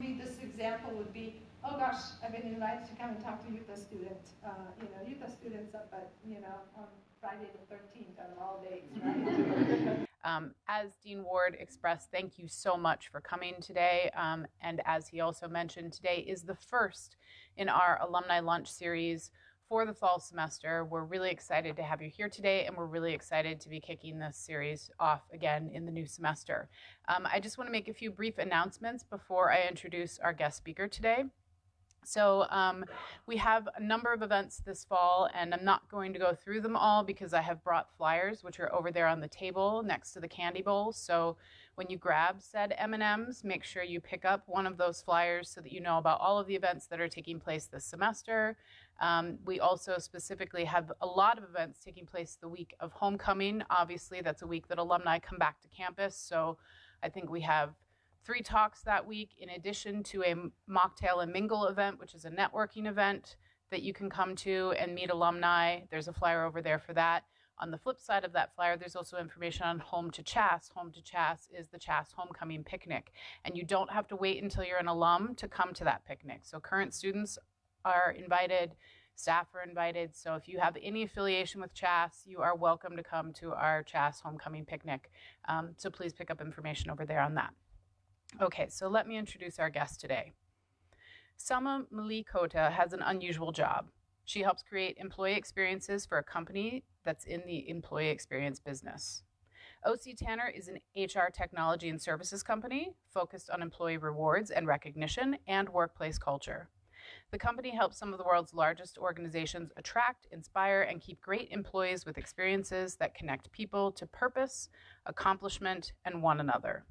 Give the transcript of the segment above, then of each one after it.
This example would be, oh gosh, I've been invited to come and talk to Utah students. Utah students up at, on Friday the 13th out of all days, right? As Dean Ward expressed, thank you so much for coming today. And as he also mentioned, today is the first in our Alumni Lunch series for the fall semester. We're really excited to have you here today, and we're really excited to be kicking this series off again in the new semester. I just want to make a few brief announcements before I introduce our guest speaker today. So we have a number of events this fall, and I'm not going to go through them all because I have brought flyers, which are over there on the table next to the candy bowls. So when you grab said M&Ms, make sure you pick up one of those flyers so that you know about all of the events that are taking place this semester. We also specifically have a lot of events taking place the week of homecoming. Obviously, that's a week that alumni come back to campus. So I think we have 3 talks that week, in addition to a mocktail and mingle event, which is a networking event that you can come to and meet alumni. There's a flyer over there for that. On the flip side of that flyer, there's also information on Home to Chass. Home to Chass is the Chass Homecoming Picnic, and you don't have to wait until you're an alum to come to that picnic. So current students are invited, staff are invited. So if you have any affiliation with Chass, you are welcome to come to our Chass Homecoming Picnic. So please pick up information over there on that. Okay, so let me introduce our guest today. Selma Mlikota has an unusual job. She helps create employee experiences for a company that's in the employee experience business. OC Tanner is an HR technology and services company focused on employee rewards and recognition and workplace culture. The company helps some of the world's largest organizations attract, inspire, and keep great employees with experiences that connect people to purpose, accomplishment, and one another.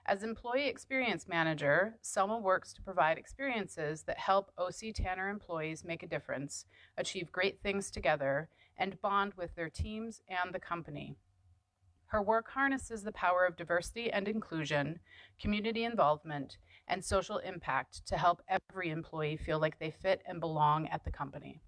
As Employee Experience Manager, Selma works to provide experiences that help OC Tanner employees make a difference, achieve great things together, and bond with their teams and the company. Her work harnesses the power of diversity and inclusion, community involvement, and social impact to help every employee feel like they fit and belong at the company.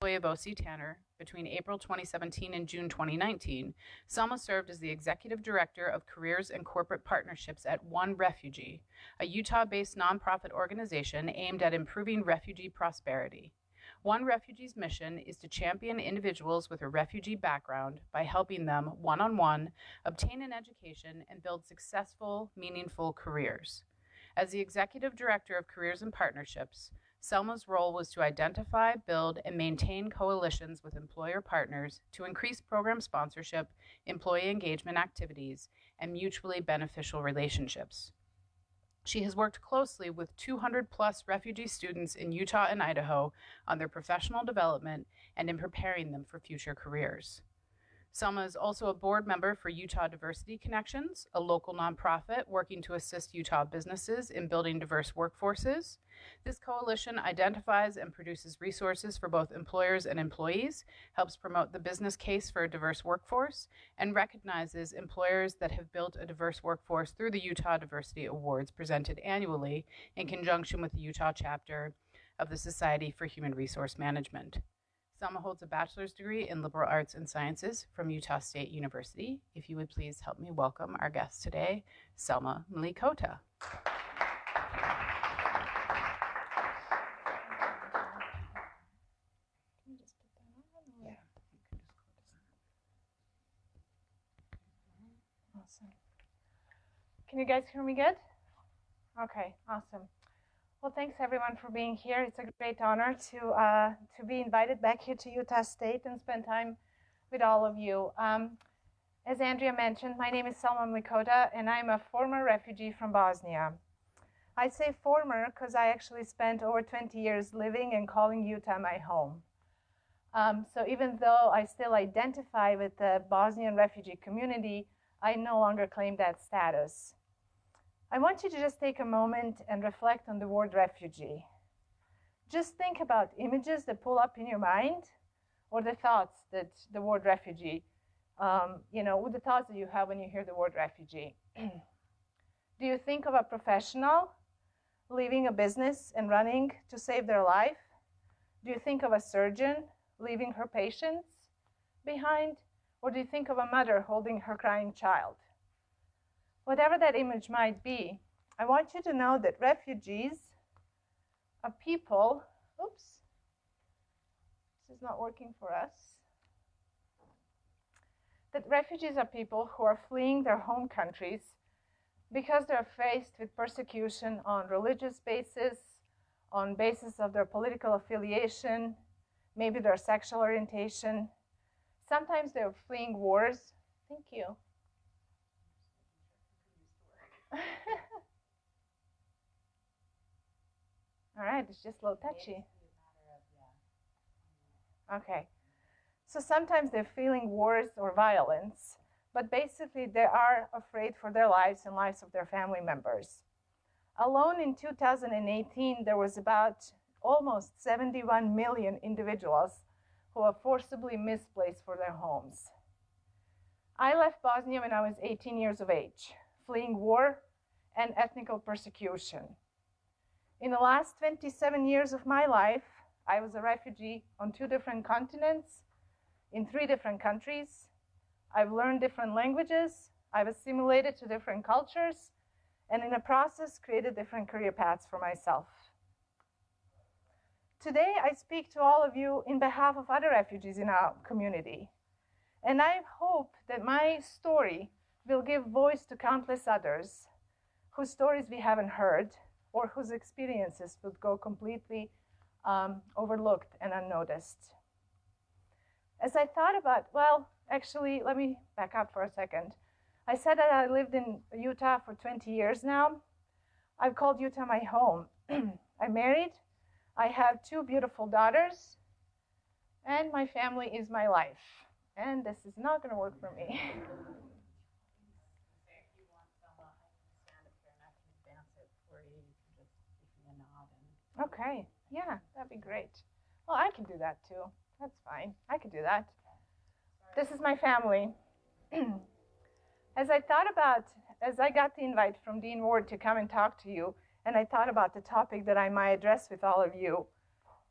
Of OC Tanner, between April 2017 and June 2019, Selma served as the Executive Director of Careers and Corporate Partnerships at One Refugee, a Utah-based nonprofit organization aimed at improving refugee prosperity. One Refugee's mission is to champion individuals with a refugee background by helping them one-on-one obtain an education and build successful, meaningful careers. As the Executive Director of Careers and Partnerships, Selma's role was to identify, build, and maintain coalitions with employer partners to increase program sponsorship, employee engagement activities, and mutually beneficial relationships. She has worked closely with 200-plus refugee students in Utah and Idaho on their professional development and in preparing them for future careers. Selma is also a board member for Utah Diversity Connections, a local nonprofit working to assist Utah businesses in building diverse workforces. This coalition identifies and produces resources for both employers and employees, helps promote the business case for a diverse workforce, and recognizes employers that have built a diverse workforce through the Utah Diversity Awards presented annually in conjunction with the Utah chapter of the Society for Human Resource Management. Selma holds a bachelor's degree in liberal arts and sciences from Utah State University. If you would please help me welcome our guest today, Selma Mlikota. Awesome. Can you guys hear me good? Okay, awesome. Well, thanks everyone for being here. It's a great honor to be invited back here to Utah State and spend time with all of you. As Andrea mentioned, my name is Selma Mlikota, and I'm a former refugee from Bosnia. I say former because I actually spent over 20 years living and calling Utah my home. So even though I still identify with the Bosnian refugee community, I no longer claim that status. I want you to just take a moment and reflect on the word refugee. Just think about images that pull up in your mind, or the thoughts that the word refugee, with the thoughts that you have when you hear the word refugee. Do you think of a professional leaving a business and running to save their life? Do you think of a surgeon leaving her patients behind? Or do you think of a mother holding her crying child? Whatever that image might be, I want you to know that refugees are people, oops, this is not working for us, that refugees are people who are fleeing their home countries because they're faced with persecution on religious basis, on basis of their political affiliation, maybe their sexual orientation. Sometimes they're fleeing wars. Thank you. All right, it's just a little touchy. Okay. So sometimes they're feeling wars or violence, but basically they are afraid for their lives and lives of their family members. Alone in 2018, there was about almost 71 million individuals who were forcibly misplaced for their homes. I left Bosnia when I was 18 years of age, fleeing war and ethnic persecution. In the last 27 years of my life, I was a refugee on 2 different continents, in 3 different countries. I've learned different languages, I've assimilated to different cultures, and in the process created different career paths for myself. Today, I speak to all of you in behalf of other refugees in our community. And I hope that my story will give voice to countless others whose stories we haven't heard or whose experiences would go completely overlooked and unnoticed. As I thought about, well, actually, let me back up for a second. I said that I lived in Utah for 20 years now. I've called Utah my home. I'm married. I have 2 beautiful daughters, and my family is my life. And this is not going to work for me. Okay, yeah, that'd be great. Well, I can do that too. That's fine. I could do that. This is my family. As I got the invite from Dean Ward to come and talk to you, and I thought about the topic that I might address with all of you,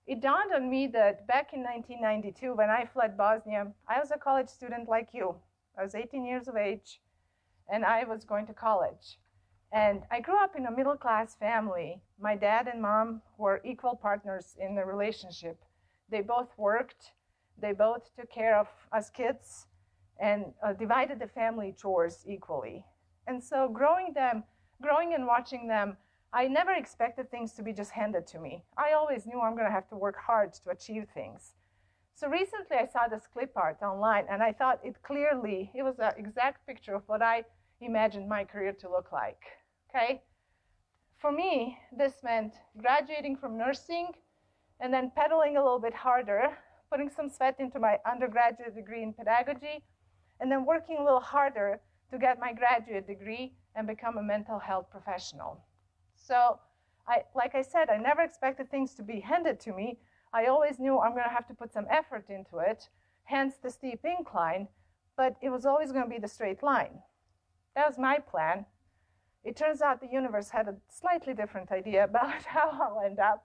it dawned on me that back in 1992, when I fled Bosnia, I was a college student like you. I was 18 years of age, and I was going to college. And I grew up in a middle-class family. My dad and mom were equal partners in the relationship. They both worked. They both took care of us kids and divided the family chores equally. And so growing and watching them, I never expected things to be just handed to me. I always knew I'm going to have to work hard to achieve things. So recently I saw this clip art online, and I thought it was an exact picture of what I imagined my career to look like. Okay? For me, this meant graduating from nursing and then pedaling a little bit harder, putting some sweat into my undergraduate degree in pedagogy, and then working a little harder to get my graduate degree and become a mental health professional. So, like I said, I never expected things to be handed to me. I always knew I'm going to have to put some effort into it, hence the steep incline, but it was always going to be the straight line. That was my plan. It turns out the universe had a slightly different idea about how I'll end up.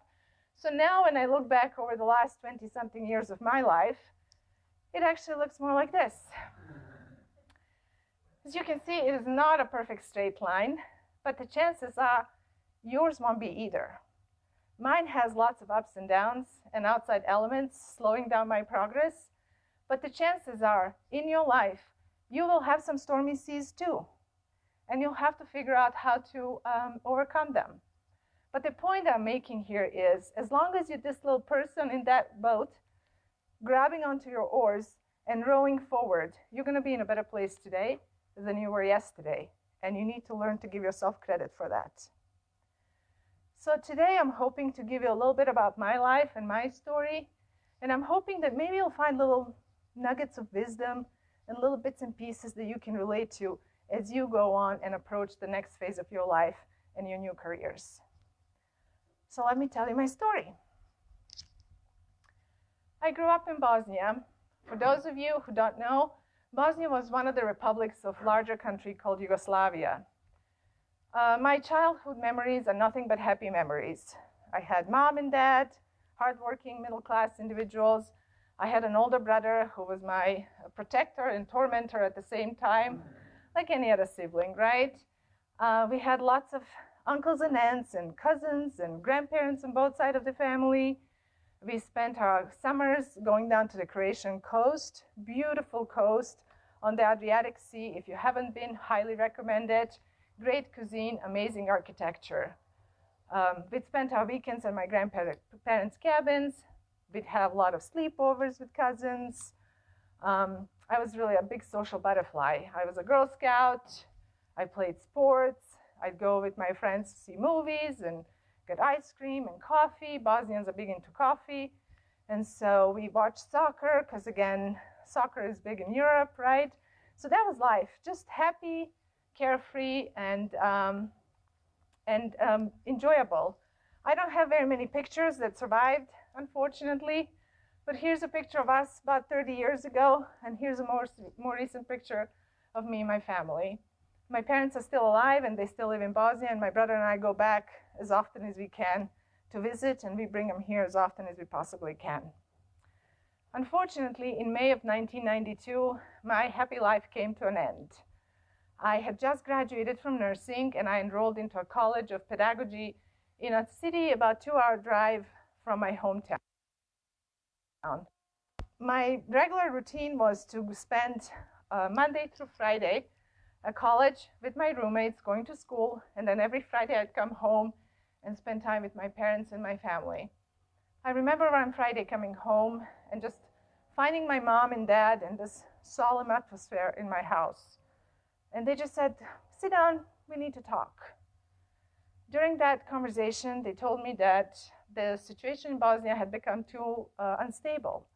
So now when I look back over the last 20-something years of my life, it actually looks more like this. As you can see, it is not a perfect straight line, but the chances are yours won't be either. Mine has lots of ups and downs and outside elements slowing down my progress, but the chances are in your life, you will have some stormy seas too. And you'll have to figure out how to overcome them. But the point I'm making here is, as long as you're this little person in that boat, grabbing onto your oars and rowing forward, you're going to be in a better place today than you were yesterday. And you need to learn to give yourself credit for that. So today I'm hoping to give you a little bit about my life and my story. And I'm hoping that maybe you'll find little nuggets of wisdom and little bits and pieces that you can relate to as you go on and approach the next phase of your life and your new careers. So let me tell you my story. I grew up in Bosnia. For those of you who don't know, Bosnia was one of the republics of a larger country called Yugoslavia. My childhood memories are nothing but happy memories. I had mom and dad, hardworking middle-class individuals. I had an older brother who was my protector and tormentor at the same time, like any other sibling, right? We had lots of uncles and aunts and cousins and grandparents on both sides of the family. We spent our summers going down to the Croatian coast, beautiful coast on the Adriatic Sea. If you haven't been, highly recommend it. Great cuisine, amazing architecture. We'd spent our weekends at my grandparents' cabins. We'd have a lot of sleepovers with cousins. I was really a big social butterfly. I was a Girl Scout. I played sports. I'd go with my friends to see movies and get ice cream and coffee. Bosnians are big into coffee. And so we watched soccer because, again, soccer is big in Europe, right? So that was life, just happy, carefree, and enjoyable. I don't have very many pictures that survived, unfortunately. But here's a picture of us about 30 years ago, and here's a more recent picture of me and my family. My parents are still alive, and they still live in Bosnia, and my brother and I go back as often as we can to visit, and we bring them here as often as we possibly can. Unfortunately, in May of 1992, my happy life came to an end. I had just graduated from nursing, and I enrolled into a college of pedagogy in a city about a 2-hour drive from my hometown. My regular routine was to spend Monday through Friday at college with my roommates, going to school, and then every Friday I'd come home and spend time with my parents and my family. I remember on Friday coming home and just finding my mom and dad in this solemn atmosphere in my house. And they just said, "Sit down, we need to talk." During that conversation, they told me that the situation in Bosnia had become too unstable,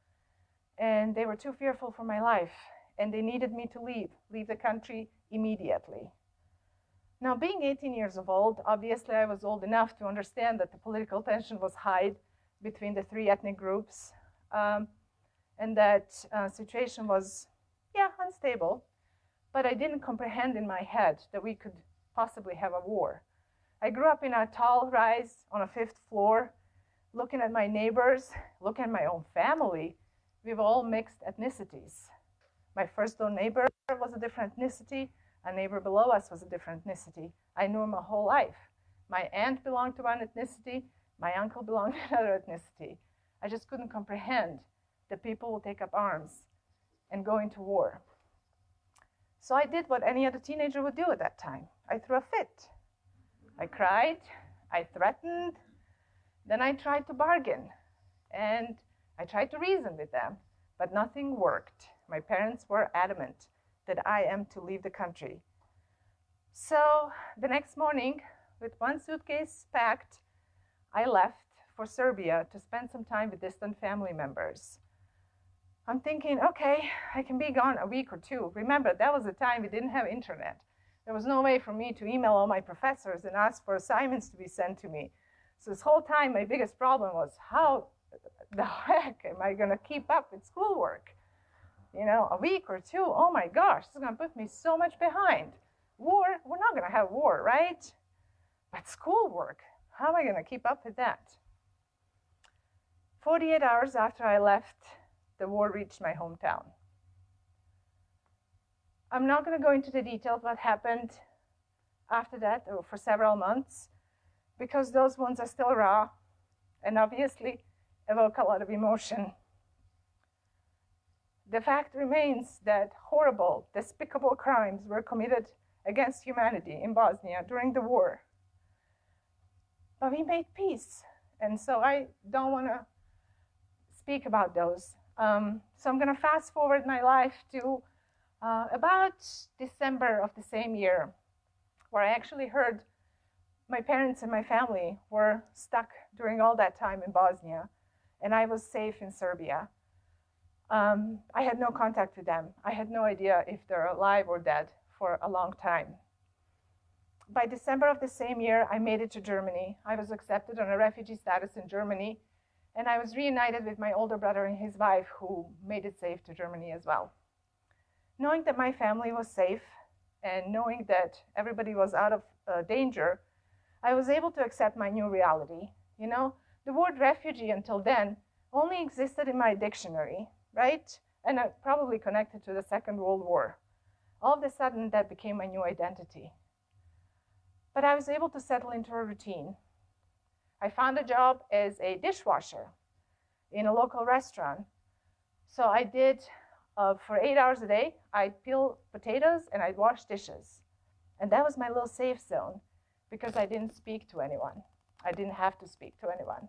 and they were too fearful for my life, and they needed me to leave the country immediately. Now, being 18 years old, obviously I was old enough to understand that the political tension was high between the 3 ethnic groups, and that situation was, unstable, but I didn't comprehend in my head that we could possibly have a war. I grew up in a tall rise on a 5th floor, looking at my neighbors, looking at my own family. We were all mixed ethnicities. My first door neighbor was a different ethnicity. A neighbor below us was a different ethnicity. I knew him my whole life. My aunt belonged to one ethnicity. My uncle belonged to another ethnicity. I just couldn't comprehend that people will take up arms and go into war. So I did what any other teenager would do at that time. I threw a fit. I cried, I threatened, then I tried to bargain, and I tried to reason with them, but nothing worked. My parents were adamant that I am to leave the country. So the next morning, with one suitcase packed, I left for Serbia to spend some time with distant family members. I'm thinking, okay, I can be gone a week or 2. Remember, that was the time we didn't have internet. There was no way for me to email all my professors and ask for assignments to be sent to me. So this whole time, my biggest problem was, how the heck am I going to keep up with schoolwork? A week or 2, oh my gosh, this is going to put me so much behind. War, we're not going to have war, right? But schoolwork, how am I going to keep up with that? 48 hours after I left, the war reached my hometown. I'm not going to go into the details of what happened after that, or for several months, because those ones are still raw and obviously evoke a lot of emotion. The fact remains that horrible, despicable crimes were committed against humanity in Bosnia during the war. But we made peace, and so I don't want to speak about those. So I'm going to fast forward my life to about December of the same year, where I actually heard my parents and my family were stuck during all that time in Bosnia, and I was safe in Serbia. I had no contact with them. I had no idea if they're alive or dead for a long time. By December of the same year, I made it to Germany. I was accepted on a refugee status in Germany, and I was reunited with my older brother and his wife, who made it safe to Germany as well. Knowing that my family was safe and knowing that everybody was out of danger, I was able to accept my new reality. The word refugee until then only existed in my dictionary, right? And probably connected to the Second World War. All of a sudden, that became my new identity. But I was able to settle into a routine. I found a job as a dishwasher in a local restaurant. So I did, for 8 hours a day, I'd peel potatoes and I'd wash dishes. And that was my little safe zone because I didn't speak to anyone. I didn't have to speak to anyone.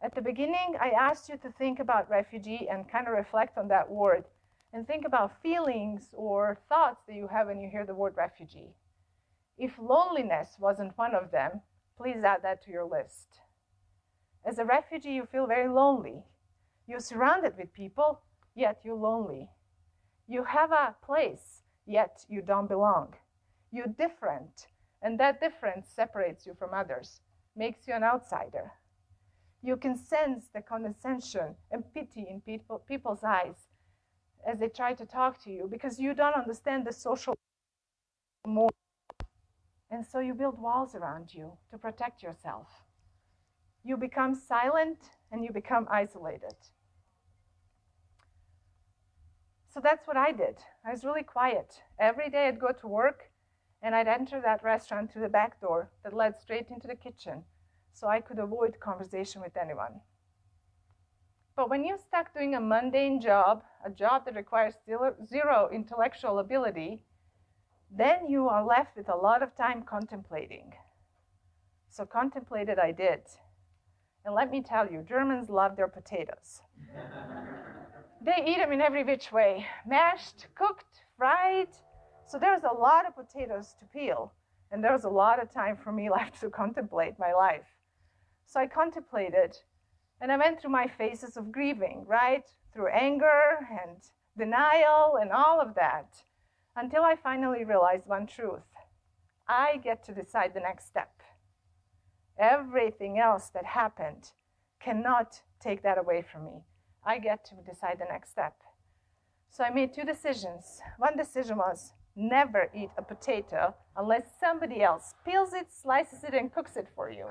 At the beginning, I asked you to think about refugee and kind of reflect on that word and think about feelings or thoughts that you have when you hear the word refugee. If loneliness wasn't one of them, please add that to your list. As a refugee, you feel very lonely. You're surrounded with people, yet you're lonely. You have a place, yet you don't belong. You're different, and that difference separates you from others, makes you an outsider. You can sense the condescension and pity in people's eyes as they try to talk to you because you don't understand the social more. And so you build walls around you to protect yourself. You become silent and you become isolated. So that's what I did. I was really quiet. Every day I'd go to work and I'd enter that restaurant through the back door that led straight into the kitchen so I could avoid conversation with anyone. But when you're stuck doing a mundane job, a job that requires zero intellectual ability, then you are left with a lot of time contemplating. So contemplated I did. And let me tell you, Germans love their potatoes. They eat them in every which way, mashed, cooked, fried. So there's a lot of potatoes to peel, and there's a lot of time for me left to contemplate my life. So I contemplated, and I went through my phases of grieving, right? Through anger and denial and all of that, until I finally realized one truth. I get to decide the next step. Everything else that happened cannot take that away from me. I get to decide the next step. So I made two decisions. One decision was never eat a potato unless somebody else peels it, slices it, and cooks it for you.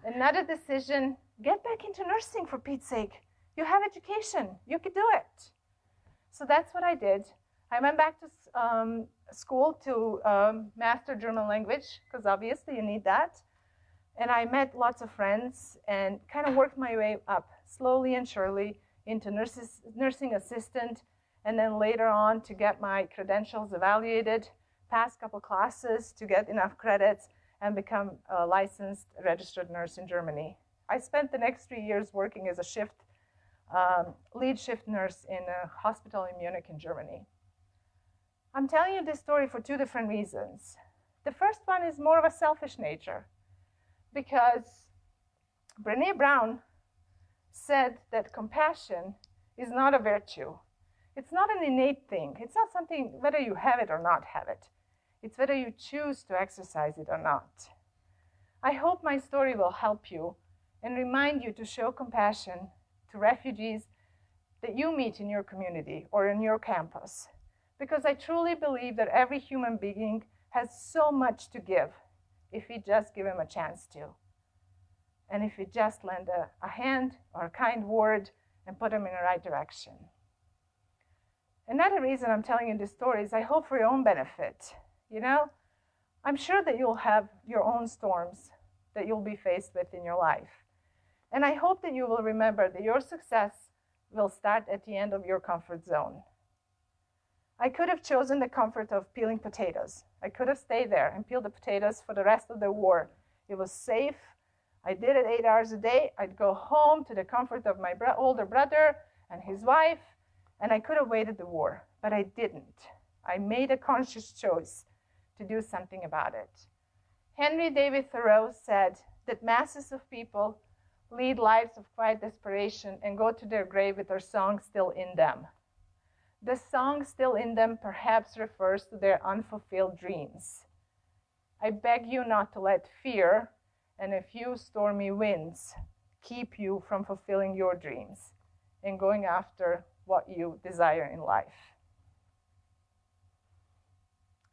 Another decision, get back into nursing for Pete's sake. You have education, you could do it. So that's what I did. I went back to school to master German language, because obviously you need that. And I met lots of friends and kind of worked my way up slowly and surely into nursing assistant, and then later on to get my credentials evaluated, pass a couple classes to get enough credits, and become a licensed registered nurse in Germany. I spent the next 3 years working as a lead shift nurse in a hospital in Munich in Germany. I'm telling you this story for two different reasons. The first one is more of a selfish nature, because Brené Brown said that compassion is not a virtue. It's not an innate thing. It's not something whether you have it or not have it. It's whether you choose to exercise it or not. I hope my story will help you and remind you to show compassion to refugees that you meet in your community or in your campus, because I truly believe that every human being has so much to give if we just give him a chance to. And if we just lend a hand or a kind word and put him in the right direction. Another reason I'm telling you this story is I hope for your own benefit. You know, I'm sure that you'll have your own storms that you'll be faced with in your life. And I hope that you will remember that your success will start at the end of your comfort zone. I could have chosen the comfort of peeling potatoes. I could have stayed there and peeled the potatoes for the rest of the war. It was safe. I did it 8 hours a day. I'd go home to the comfort of my older brother and his wife, and I could have waited the war, but I didn't. I made a conscious choice to do something about it. Henry David Thoreau said that masses of people lead lives of quiet desperation and go to their grave with their song still in them. The song still in them perhaps refers to their unfulfilled dreams. I beg you not to let fear and a few stormy winds keep you from fulfilling your dreams and going after what you desire in life.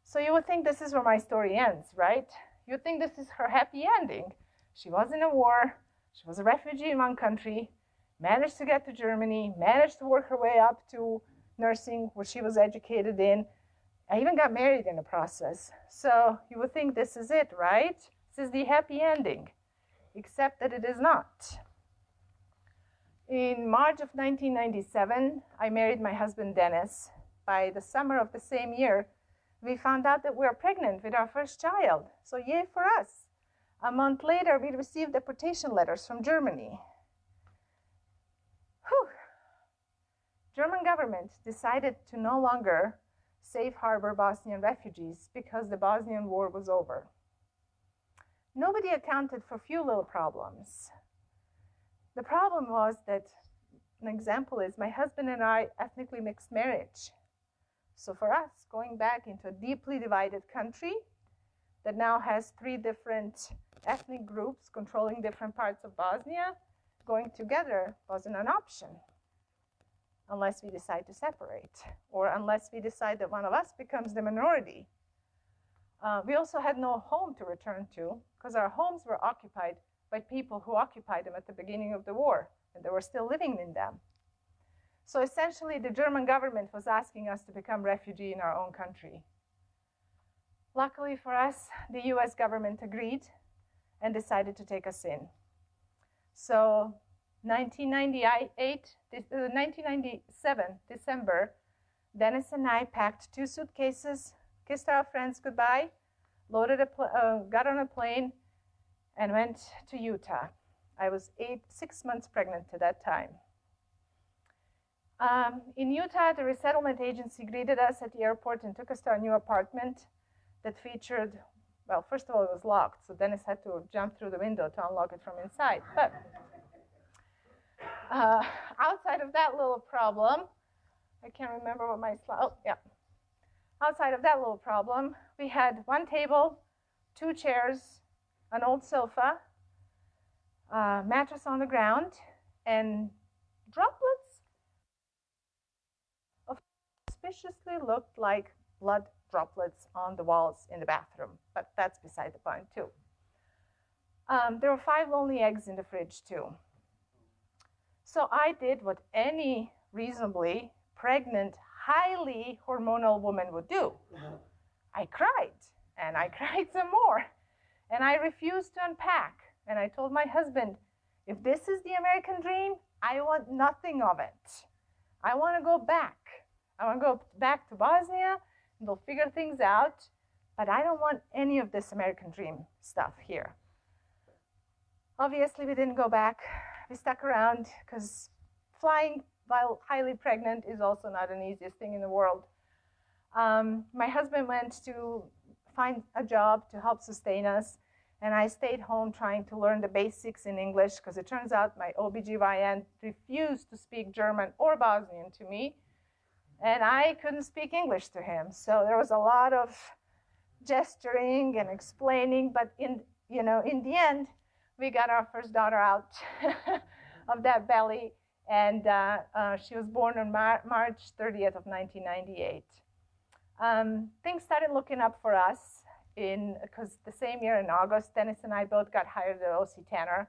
So you would think this is where my story ends, right? You think this is her happy ending. She was in a war, she was a refugee in one country, managed to get to Germany, managed to work her way up to nursing, where she was educated in, I even got married in the process. So you would think this is it, right? This is the happy ending, except that it is not. In March of 1997, I married my husband, Dennis. By the summer of the same year, we found out that we were pregnant with our first child. So yay for us. A month later, we received deportation letters from Germany. Whew. German government decided to no longer safe harbor Bosnian refugees because the Bosnian War was over. Nobody accounted for few little problems. The problem was that, an example is, my husband and I ethnically mixed marriage. So for us, going back into a deeply divided country that now has 3 different ethnic groups controlling different parts of Bosnia, going together wasn't an option unless we decide to separate, or unless we decide that one of us becomes the minority. We also had no home to return to because our homes were occupied by people who occupied them at the beginning of the war, and they were still living in them. So essentially, the German government was asking us to become refugees in our own country. Luckily for us, the US government agreed and decided to take us in. So 1997, December, Dennis and I packed 2 suitcases, kissed our friends goodbye, got on a plane, and went to Utah. I was 6 months pregnant at that time. In Utah, the resettlement agency greeted us at the airport and took us to our new apartment that featured, well, first of all, it was locked, so Dennis had to jump through the window to unlock it from inside. But outside of that little problem, I can't remember what my slide, oh, yeah. Outside of that little problem, we had 1 table, 2 chairs, an old sofa, mattress on the ground, and droplets of suspiciously looked like blood droplets on the walls in the bathroom, but that's beside the point too. There were 5 lonely eggs in the fridge too. So I did what any reasonably pregnant, highly hormonal woman would do. I cried, and I cried some more, and I refused to unpack. And I told my husband, if this is the American dream, I want nothing of it. I want to go back. I want to go back to Bosnia, and we'll figure things out, but I don't want any of this American dream stuff here. Obviously, we didn't go back. We stuck around because flying while highly pregnant is also not an easiest thing in the world. My husband went to find a job to help sustain us, and I stayed home trying to learn the basics in English because it turns out my OBGYN refused to speak German or Bosnian to me, and I couldn't speak English to him. So there was a lot of gesturing and explaining, but in the end, we got our first daughter out of that belly, and she was born on March 30th of 1998. Things started looking up for us because the same year in August, Dennis and I both got hired at OC Tanner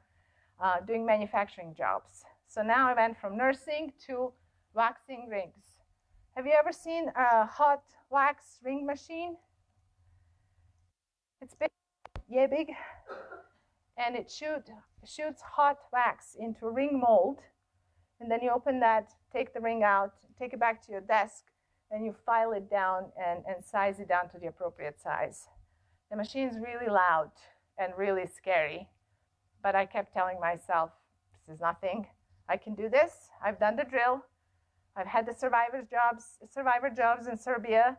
doing manufacturing jobs. So now I went from nursing to waxing rings. Have you ever seen a hot wax ring machine? It's big, yeah, big. And it shoots hot wax into a ring mold, and then you open that, take the ring out, take it back to your desk, and you file it down and size it down to the appropriate size. The machine's really loud and really scary, but I kept telling myself, this is nothing. I can do this. I've done the drill. I've had the survivor jobs in Serbia.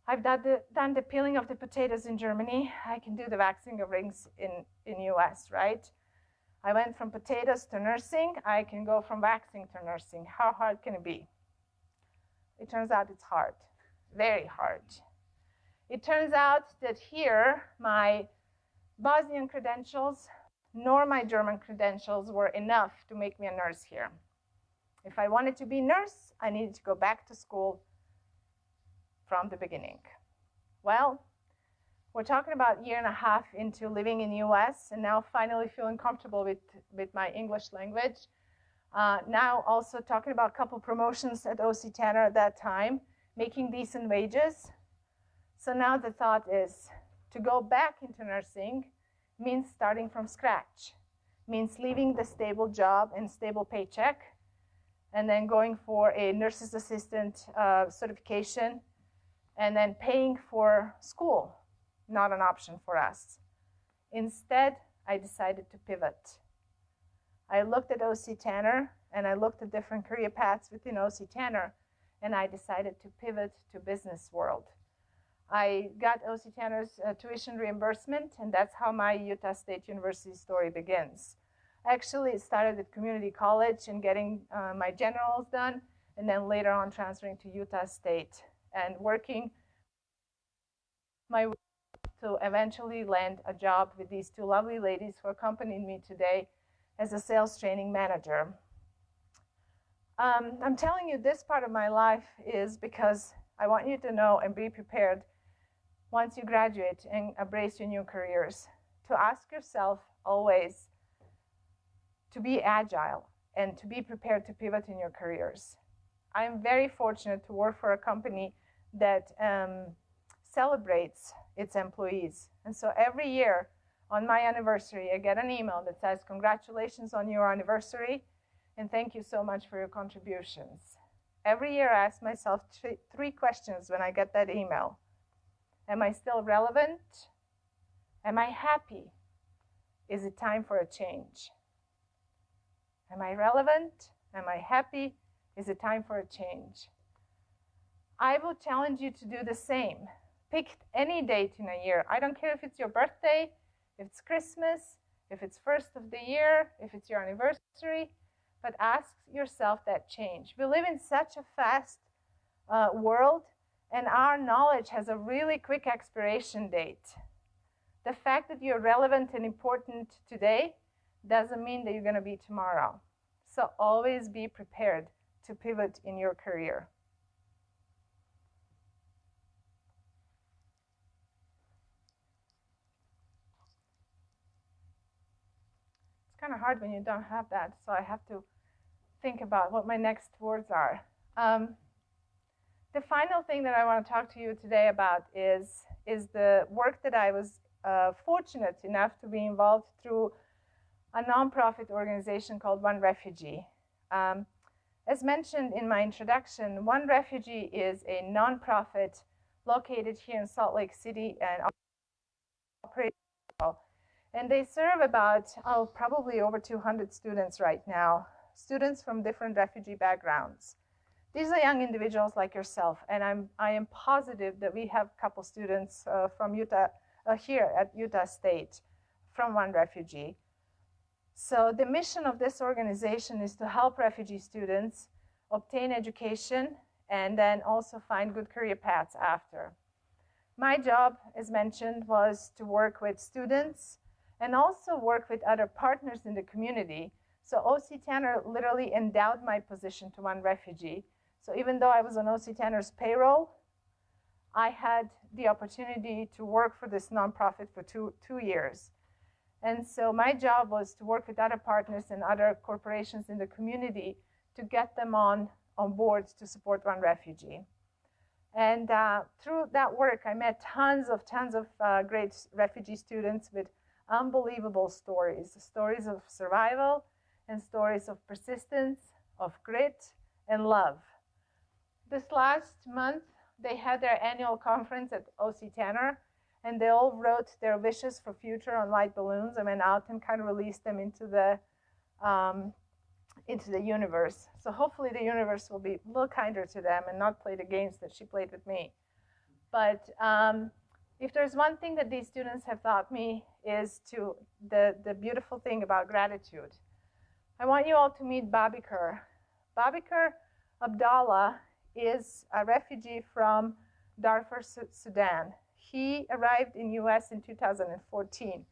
I've done the peeling of the potatoes in Germany. I can do the waxing of rings in US, right? I went from potatoes to nursing. I can go from waxing to nursing. How hard can it be? It turns out it's hard, very hard. It turns out that here, my Bosnian credentials nor my German credentials were enough to make me a nurse here. If I wanted to be a nurse, I needed to go back to school from the beginning. Well, we're talking about a year and a half into living in the US and now finally feeling comfortable with my English language. Now also talking about a couple promotions at OC Tanner at that time, making decent wages. So now the thought is to go back into nursing means starting from scratch, means leaving the stable job and stable paycheck, and then going for a nurse's assistant certification, and then paying for school. Not an option for us. Instead, I decided to pivot. I looked at OC Tanner, and I looked at different career paths within OC Tanner, and I decided to pivot to business world. I got OC Tanner's tuition reimbursement, and that's how my Utah State University story begins. Actually, it started at community college and getting my generals done, and then later on transferring to Utah State and working my way to eventually land a job with these two lovely ladies who accompanied me today as a sales training manager. I'm telling you this part of my life is because I want you to know and be prepared once you graduate and embrace your new careers, to ask yourself always to be agile and to be prepared to pivot in your careers. I'm very fortunate to work for a company that celebrates its employees. And so every year on my anniversary, I get an email that says, congratulations on your anniversary, and thank you so much for your contributions. Every year I ask myself three questions when I get that email. Am I still relevant? Am I happy? Is it time for a change? Am I relevant? Am I happy? Is it time for a change? I will challenge you to do the same. Pick any date in a year. I don't care if it's your birthday, if it's Christmas, if it's first of the year, if it's your anniversary, but ask yourself that change. We live in such a fast world, and our knowledge has a really quick expiration date. The fact that you're relevant and important today doesn't mean that you're going to be tomorrow. So always be prepared to pivot in your career. It's kind of hard when you don't have that, so I have to think about what my next words are. The final thing that I want to talk to you today about is the work that I was fortunate enough to be involved through a nonprofit organization called One Refugee. As mentioned in my introduction, One Refugee is a nonprofit located here in Salt Lake City and operates. And they serve about, probably over 200 students right now, students from different refugee backgrounds. These are young individuals like yourself, and I am positive that we have a couple students from Utah, here at Utah State, from One Refugee. So the mission of this organization is to help refugee students obtain education and then also find good career paths after. My job, as mentioned, was to work with students and also work with other partners in the community. So OC Tanner literally endowed my position to One Refugee. So even though I was on OC Tanner's payroll, I had the opportunity to work for this nonprofit for two years. And so my job was to work with other partners and other corporations in the community to get them on board to support One Refugee. And through that work, I met tons of great refugee students with unbelievable stories of survival and stories of persistence, of grit, and love. This last month, they had their annual conference at OC Tanner, and they all wrote their wishes for future on white balloons and went out and kind of released them into the universe. So hopefully the universe will be a little kinder to them and not play the games that she played with me. But if there's one thing that these students have taught me is the beautiful thing about gratitude. I want you all to meet Babikar. Babikar Abdallah is a refugee from Darfur, Sudan. He arrived in US in 2014.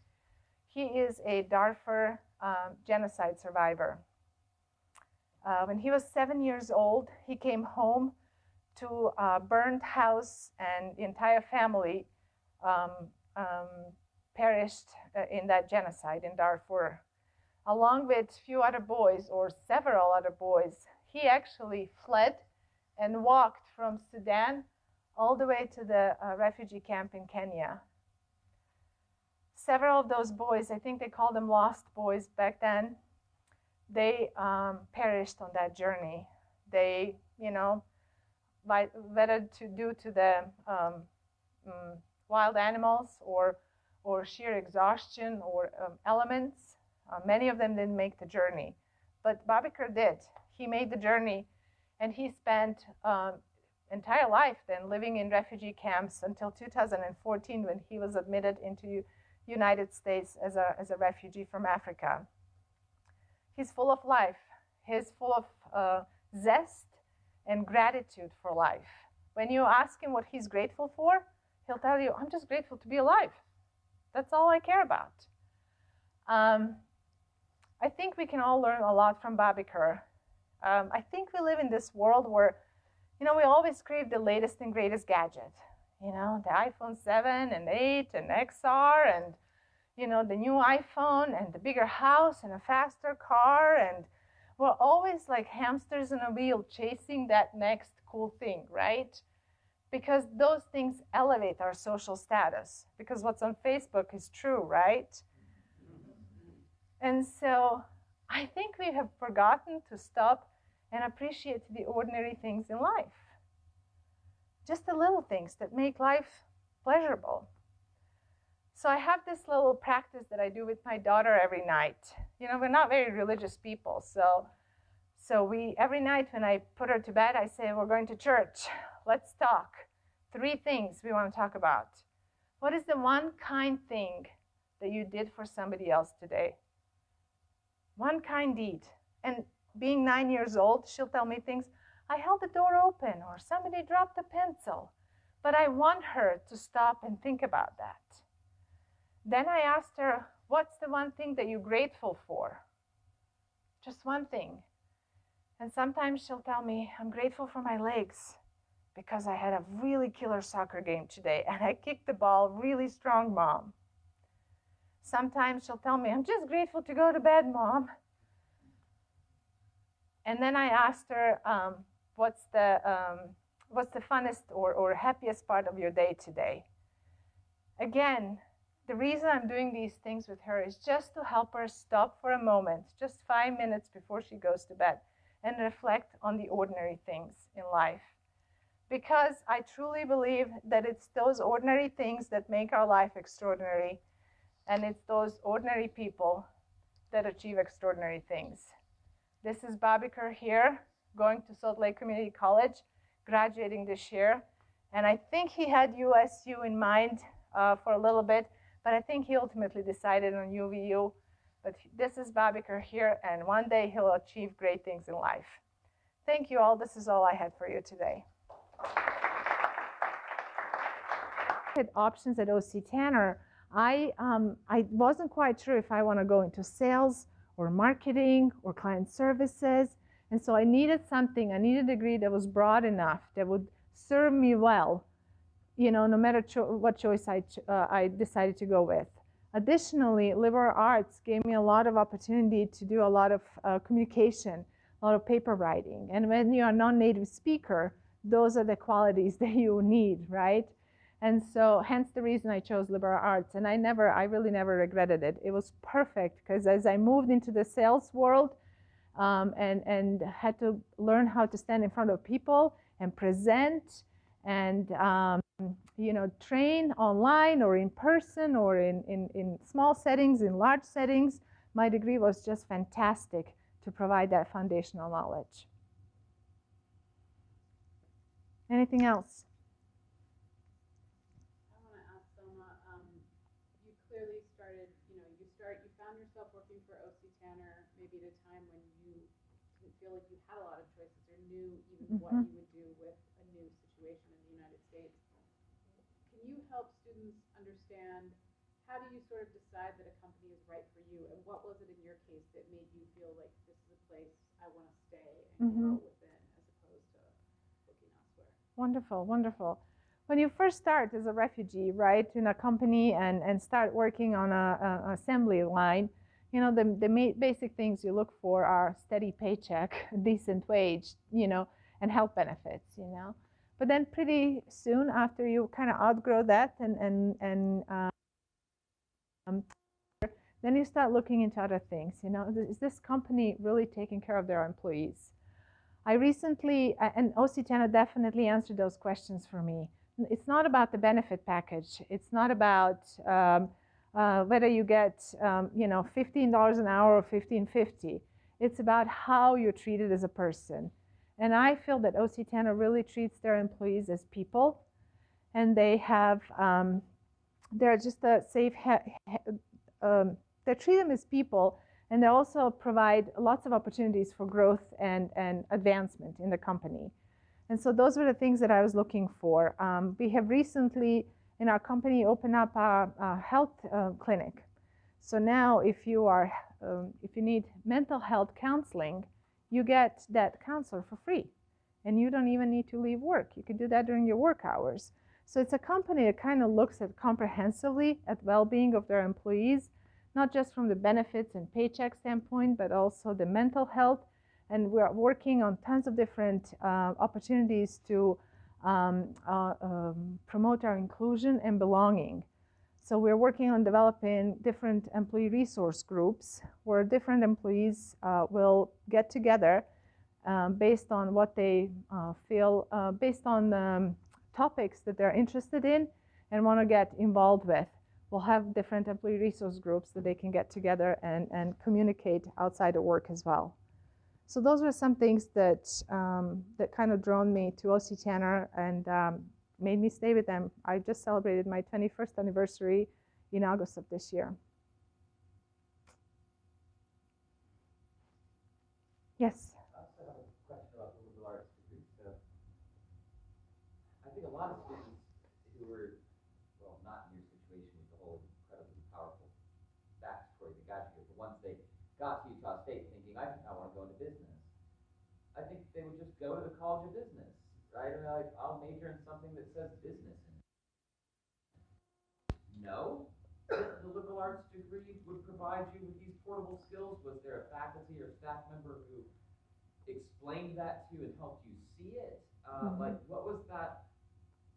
He is a Darfur genocide survivor. When he was 7 years old, he came home to a burned house, and the entire family perished in that genocide in Darfur. Along with a few other boys, or several other boys, he actually fled and walked from Sudan all the way to the refugee camp in Kenya. Several of those boys, I think they called them lost boys back then, they perished on that journey. They, whether due to the wild animals or sheer exhaustion or elements, many of them didn't make the journey. But Babikar did. He made the journey, and he spent entire life then living in refugee camps until 2014 when he was admitted into United States as a refugee from Africa. He's full of life. He's full of zest and gratitude for life. When you ask him what he's grateful for, he'll tell you, I'm just grateful to be alive. That's all I care about. I think we can all learn a lot from Babikar. I think we live in this world where, we always crave the latest and greatest gadget. The iPhone 7 and 8 and XR and, the new iPhone and the bigger house and a faster car. And we're always like hamsters in a wheel chasing that next cool thing, right? Because those things elevate our social status. Because what's on Facebook is true, right? And so I think we have forgotten to stop and appreciate the ordinary things in life. Just the little things that make life pleasurable. So I have this little practice that I do with my daughter every night. We're not very religious people, so we every night when I put her to bed, I say, we're going to church. Let's talk. 3 things we want to talk about. What is the one kind thing that you did for somebody else today? One kind deed. And being 9 years old, she'll tell me things. I held the door open, or somebody dropped a pencil. But I want her to stop and think about that. Then I asked her, what's the one thing that you're grateful for? Just one thing. And sometimes she'll tell me, I'm grateful for my legs because I had a really killer soccer game today and I kicked the ball really strong, Mom. Sometimes she'll tell me, I'm just grateful to go to bed, Mom. And then I asked her, what's the funnest or happiest part of your day today? Again, the reason I'm doing these things with her is just to help her stop for a moment, just 5 minutes before she goes to bed, and reflect on the ordinary things in life. Because I truly believe that it's those ordinary things that make our life extraordinary, and it's those ordinary people that achieve extraordinary things. This is Babikar here, going to Salt Lake Community College, graduating this year. And I think he had USU in mind for a little bit, but I think he ultimately decided on UVU. But this is Babikar here, and one day he'll achieve great things in life. Thank you all. This is all I had for you today. Had options at OC Tanner. I wasn't quite sure if I want to go into sales or marketing or client services. And so I needed something, I needed a degree that was broad enough, that would serve me well, no matter what choice I decided to go with. Additionally, liberal arts gave me a lot of opportunity to do a lot of communication, a lot of paper writing. And when you're a non-native speaker, those are the qualities that you need, right? And so hence the reason I chose liberal arts. And I really never regretted it. It was perfect because as I moved into the sales world and had to learn how to stand in front of people and present and train online or in person or in small settings, in large settings, my degree was just fantastic to provide that foundational knowledge. Anything else? I want to ask Selma, you clearly started, you found yourself working for OC Tanner maybe at a time when you didn't feel like you had a lot of choices or knew even what you would do with a new situation in the United States. Can you help students understand how do you sort of decide that a company is right for you, and what was it in your case that made you feel like this is a place I want to stay and grow within as opposed to looking elsewhere? Wonderful, wonderful. When you first start as a refugee, right, in a company and start working on an assembly line, the basic things you look for are steady paycheck, decent wage, and health benefits, But then pretty soon after you kind of outgrow that then you start looking into other things. You know, is this company really taking care of their employees? I recently, and OC10 definitely answered those questions for me. It's not about the benefit package. It's not about whether you get, $15 an hour or $15.50. It's about how you're treated as a person. And I feel that OC10 really treats their employees as people, and they have, they're just a safe, they treat them as people, and they also provide lots of opportunities for growth and advancement in the company. And so those were the things that I was looking for. We have recently, in our company, opened up a health clinic. So now if you need mental health counseling, you get that counselor for free. And you don't even need to leave work. You can do that during your work hours. So it's a company that kind of looks at comprehensively at well-being of their employees, not just from the benefits and paycheck standpoint, but also the mental health. And we're working on tons of different opportunities to promote our inclusion and belonging. So we're working on developing different employee resource groups where different employees will get together based on what they feel, based on topics that they're interested in and want to get involved with. We'll have different employee resource groups that they can get together and communicate outside of work as well. So those were some things that that kind of drawn me to OC Tanner and made me stay with them. I just celebrated my 21st anniversary in August of this year. Yes? I also have a question about the liberal arts degree. So I think a lot of students who were, well, not in your situation with the whole incredibly powerful backstory that got you here, but once they got to Utah State thinking, I think I want to go into business, I think they would just go to the College of Business, right? Or like, I'll major in something that says business in it. No? The liberal arts degree would provide you with these portable skills? Was there a faculty or staff member who explained that to you and helped you see it? Like, what was that?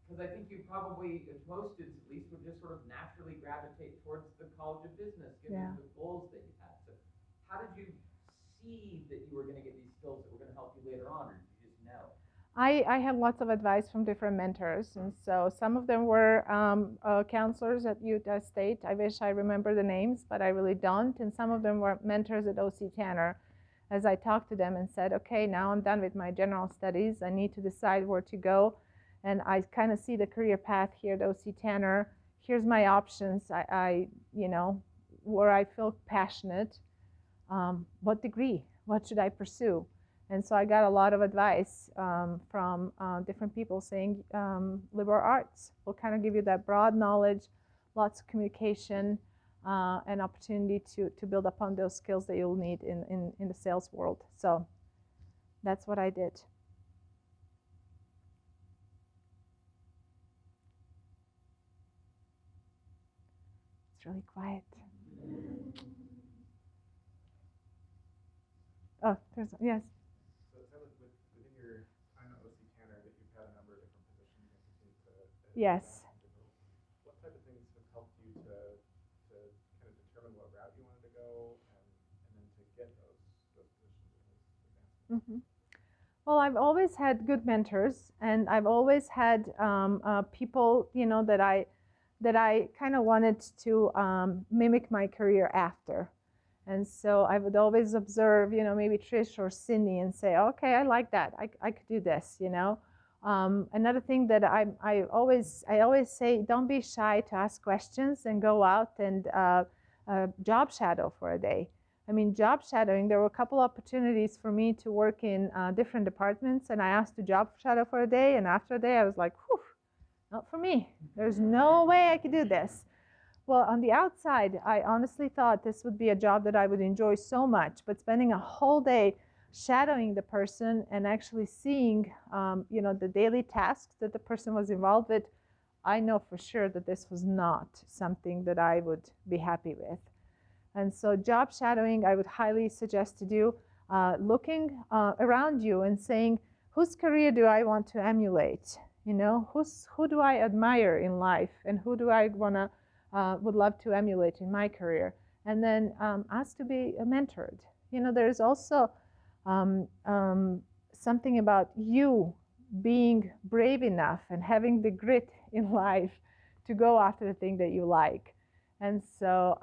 Because I think you probably, most students at least, would just sort of naturally gravitate towards the College of Business, given the goals that you had. So how did you see that you were going to get these skills that were going to help you later on, or did you just know? I had lots of advice from different mentors, and so some of them were counselors at Utah State. I wish I remember the names, but I really don't. And some of them were mentors at OC Tanner. As I talked to them and said, okay, now I'm done with my general studies. I need to decide where to go. And I kind of see the career path here at OC Tanner. Here's my options. I where I feel passionate. What degree? What should I pursue? And so I got a lot of advice from different people saying liberal arts will kind of give you that broad knowledge, lots of communication, and opportunity to build upon those skills that you'll need in the sales world. So that's what I did. It's really quiet. Oh, yes. So it sounds like within your time at OC Tanner that you've had a number of different positions and continue to Yes. What type of things have helped you to kind of determine what route you wanted to go and then to get those positions and those advancements? Well, I've always had good mentors, and I've always had people, that I kind of wanted to mimic my career after. And so I would always observe, maybe Trish or Cindy and say, okay, I like that. I could do this, Another thing that I always say, don't be shy to ask questions and go out and job shadow for a day. I mean, job shadowing, there were a couple opportunities for me to work in different departments, and I asked to job shadow for a day, and after a day I was like, whew, not for me. There's no way I could do this. Well, on the outside, I honestly thought this would be a job that I would enjoy so much, but spending a whole day shadowing the person and actually seeing, the daily tasks that the person was involved with, I know for sure that this was not something that I would be happy with. And so job shadowing, I would highly suggest to do, looking around you and saying, whose career do I want to emulate? You know, who do I admire in life, and who do I would love to emulate in my career, and then ask to be mentored. You know, there's also something about you being brave enough and having the grit in life to go after the thing that you like. And so,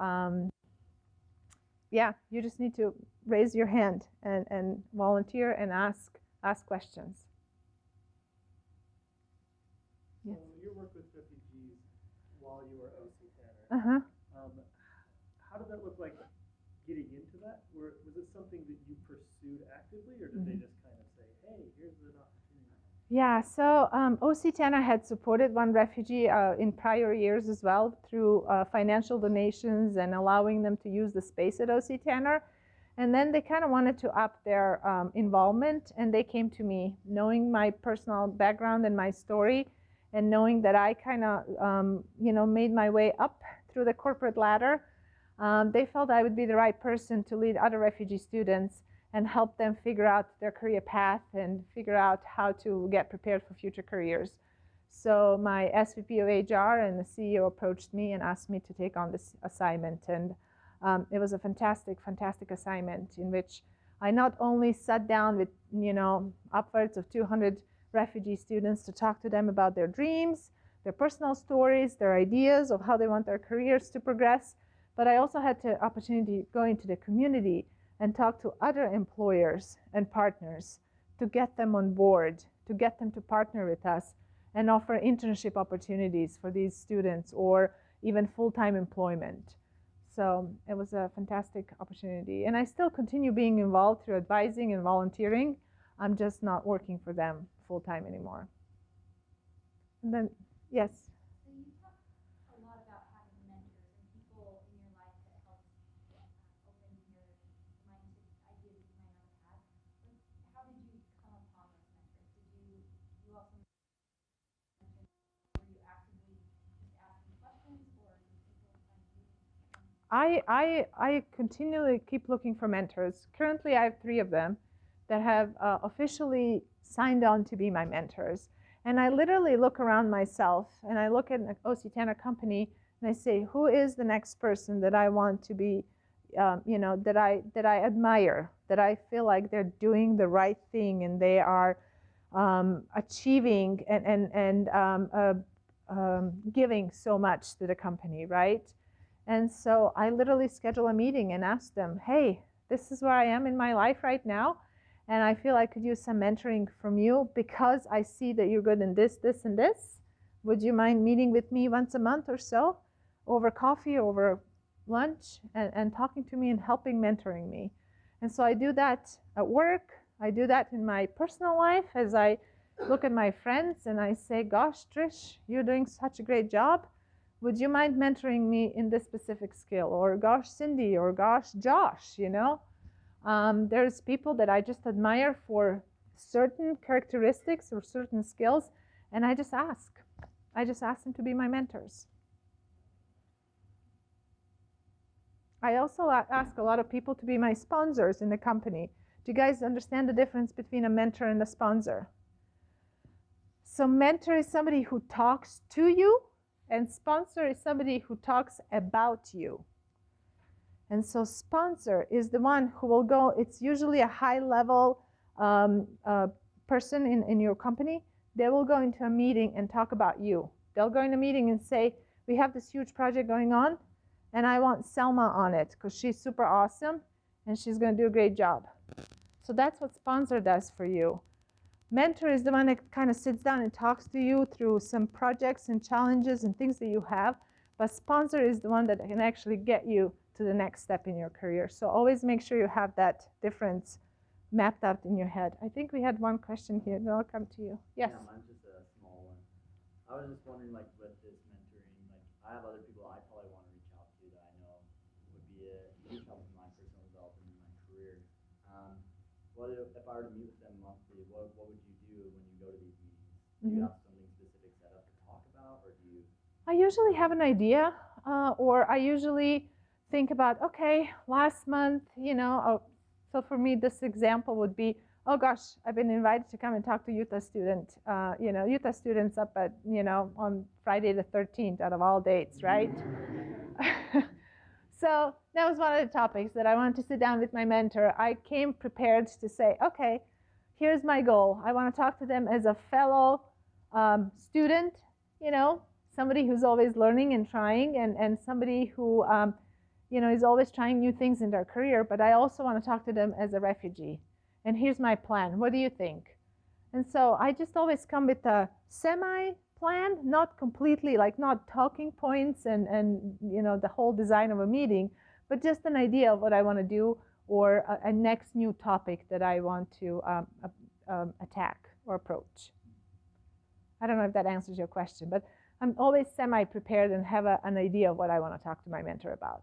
yeah, you just need to raise your hand and volunteer and ask questions. So you worked with refugees while you were OC Tanner. Uh-huh. How did that look like getting into that? Was it something that you pursued actively, or did they just kind of say, hey, here's an opportunity? Yeah, so OC Tanner had supported one refugee in prior years as well through financial donations and allowing them to use the space at OC Tanner. And then they kind of wanted to up their involvement, and they came to me, knowing my personal background and my story, and knowing that I kind of, made my way up through the corporate ladder. They felt I would be the right person to lead other refugee students and help them figure out their career path and figure out how to get prepared for future careers. So my SVP of HR and the CEO approached me and asked me to take on this assignment. And it was a fantastic, fantastic assignment in which I not only sat down with, upwards of 200 refugee students to talk to them about their dreams, their personal stories, their ideas of how they want their careers to progress, but I also had the opportunity to go into the community and talk to other employers and partners to get them on board, to get them to partner with us and offer internship opportunities for these students or even full-time employment. So it was a fantastic opportunity. And I still continue being involved through advising and volunteering. I'm just not working for them full-time anymore. And then, yes? So you talk a lot about having mentors and people in your life that help open your mind to ideas you might not have had. How did you come upon those mentors? Did you also mention, were you actively just asking questions, or did people find you? I continually keep looking for mentors. Currently, I have 3 of them that have officially signed on to be my mentors. And I literally look around myself and I look at an OC Tanner company and I say, who is the next person that I want to be, that I admire, that I feel like they're doing the right thing and they are achieving and giving so much to the company, right? And so I literally schedule a meeting and ask them, hey, this is where I am in my life right now, and I feel I could use some mentoring from you because I see that you're good in this, this, and this. Would you mind meeting with me once a month or so over coffee, over lunch, and talking to me and helping mentoring me? And so I do that at work. I do that in my personal life as I look at my friends and I say, gosh, Trish, you're doing such a great job. Would you mind mentoring me in this specific skill? Or gosh, Cindy, or gosh, Josh, There's people that I just admire for certain characteristics or certain skills, and I just ask. I just ask them to be my mentors. I also ask a lot of people to be my sponsors in the company. Do you guys understand the difference between a mentor and a sponsor? So mentor is somebody who talks to you, and sponsor is somebody who talks about you. And so sponsor is the one who will go, it's usually a high-level person in your company. They will go into a meeting and talk about you. They'll go in a meeting and say, we have this huge project going on, and I want Selma on it because she's super awesome, and she's going to do a great job. So that's what sponsor does for you. Mentor is the one that kind of sits down and talks to you through some projects and challenges and things that you have, but sponsor is the one that can actually get you to the next step in your career. So always make sure you have that difference mapped out in your head. I think we had one question here, then I'll come to you. Yes? Yeah, mine's just a small one. I was just wondering, with this mentoring, I have other people I probably want to reach out to that I know would be a huge help in my personal development in my career. What if I were to meet with them monthly, what would you do when you go to these meetings? Do you have something specific set up to talk about, or do you? I usually have an idea, or I usually think about, okay, last month, so for me, this example would be, oh gosh, I've been invited to come and talk to Utah Utah students up at, on Friday the 13th out of all dates, right? So that was one of the topics that I wanted to sit down with my mentor. I came prepared to say, okay, here's my goal. I want to talk to them as a fellow student, somebody who's always learning and trying, and somebody who, is always trying new things in their career. But I also want to talk to them as a refugee. And here's my plan. What do you think? And so I just always come with a semi-plan, not completely, like not talking points and the whole design of a meeting, but just an idea of what I want to do or a next new topic that I want to attack or approach. I don't know if that answers your question, but I'm always semi-prepared and have an idea of what I want to talk to my mentor about.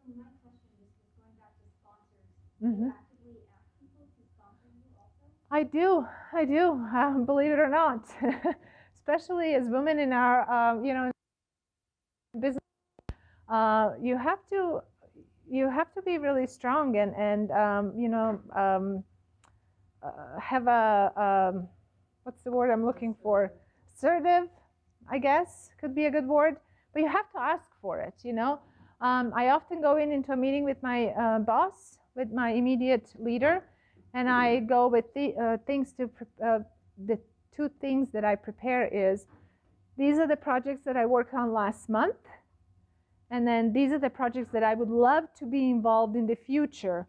So my question is going back to sponsors. Mm-hmm. Do you actively ask people to sponsor you also? I do, believe it or not, especially as women in our, business. You have to be really strong and have a what's the word I'm looking for? Assertive, I guess, could be a good word. But you have to ask for it. I often go into a meeting with my boss, with my immediate leader, and I go with the things to the two things that I prepare is these are the projects that I worked on last month. And then these are the projects that I would love to be involved in the future.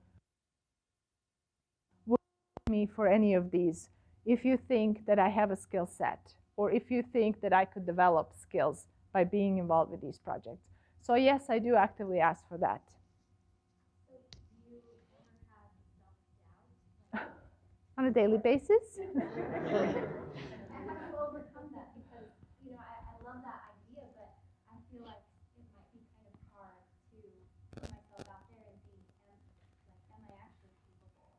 Would me for any of these if you think that I have a skill set or if you think that I could develop skills by being involved with these projects. So yes, I do actively ask for that. So do you ever have self-doubt? On a daily basis? And how do you overcome that? Because, I love that idea, but I feel like it might be kind of hard to put myself out there and be, am I actually capable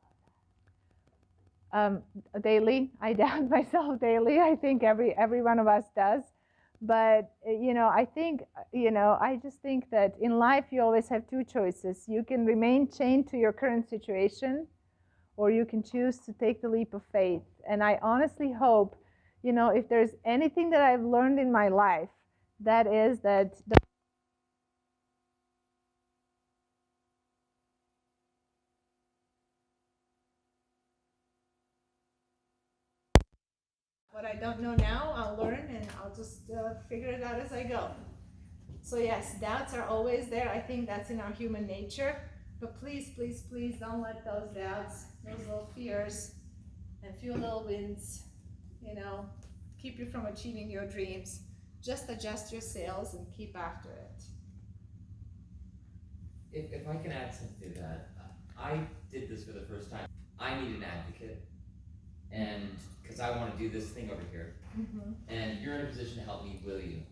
of that? Daily, I doubt myself daily. I think every one of us does. But, I just think that in life you always have two choices. You can remain chained to your current situation, or you can choose to take the leap of faith. And I honestly hope, if there's anything that I've learned in my life, that is that what I don't know now, I'll learn and I'll just figure it out as I go. So yes, doubts are always there. I think that's in our human nature. But please, please, please don't let those doubts, those little fears, and few little wins, keep you from achieving your dreams. Just adjust your sails and keep after it. If I can add something to that, I did this for the first time. I need an advocate, and because I want to do this thing over here, and you're in a position to help me, will you?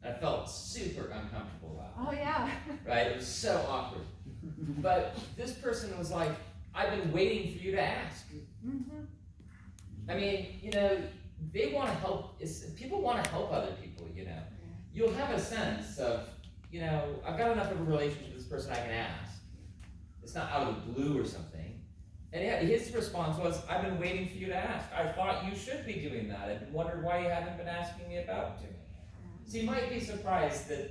And I felt super uncomfortable about it. Oh yeah. Right, it was so awkward. But this person was like, I've been waiting for you to ask. I mean, they want to help, people want to help other people, You'll have a sense of, I've got enough of a relationship with this person I can ask. It's not out of the blue or something. And his response was, I've been waiting for you to ask. I thought you should be doing that. I've wondered why you haven't been asking me about doing it. So you might be surprised that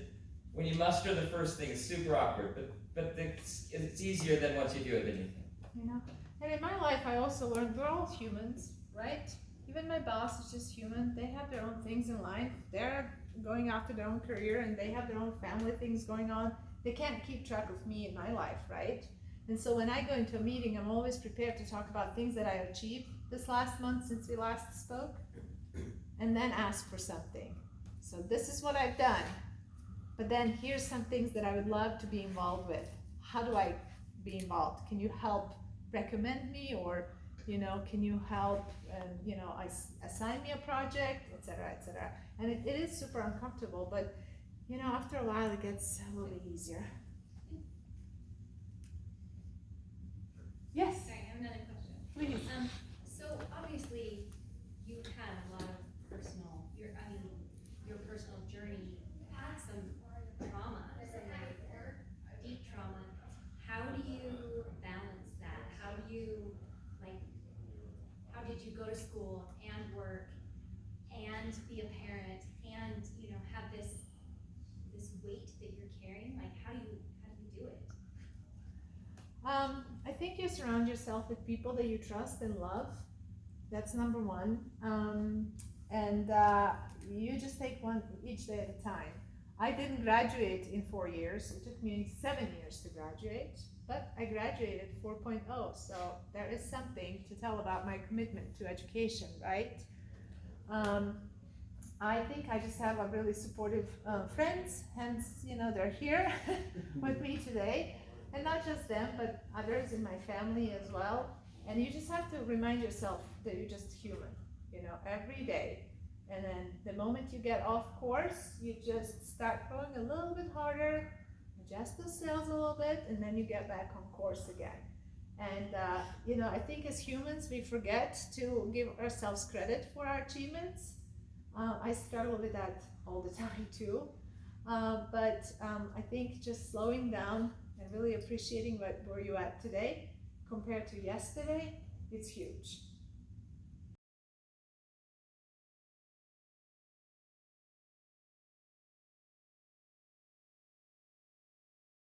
when you muster the first thing, it's super awkward, but it's easier than once you do it than you think. And in my life, I also learned we're all humans, right? Even my boss is just human. They have their own things in life. They're going after their own career and they have their own family things going on. They can't keep track of me in my life, right? And so when I go into a meeting, I'm always prepared to talk about things that I achieved this last month since we last spoke, and then ask for something. So this is what I've done, but then here's some things that I would love to be involved with. How do I be involved? Can you help recommend me, or can you help assign me a project, etc. And it is super uncomfortable, but after a while it gets a little bit easier. Yes. Sorry, I have another question. Please. So obviously you've had a lot of your personal journey had some trauma, some deep trauma. How do you balance that? you surround yourself with people that you trust and love. That's number one. And you just take one each day at a time. I didn't graduate in 4 years. It took me 7 years to graduate, but I graduated 4.0. So there is something to tell about my commitment to education, right? I think I just have a really supportive friends, hence, they're here with me today. And not just them, but others in my family as well. And you just have to remind yourself that you're just human, every day. And then the moment you get off course, you just start going a little bit harder, adjust the sails a little bit, and then you get back on course again. And, I think as humans, we forget to give ourselves credit for our achievements. I struggle with that all the time too. But I think just slowing down and really appreciating where you're at today compared to yesterday, it's huge.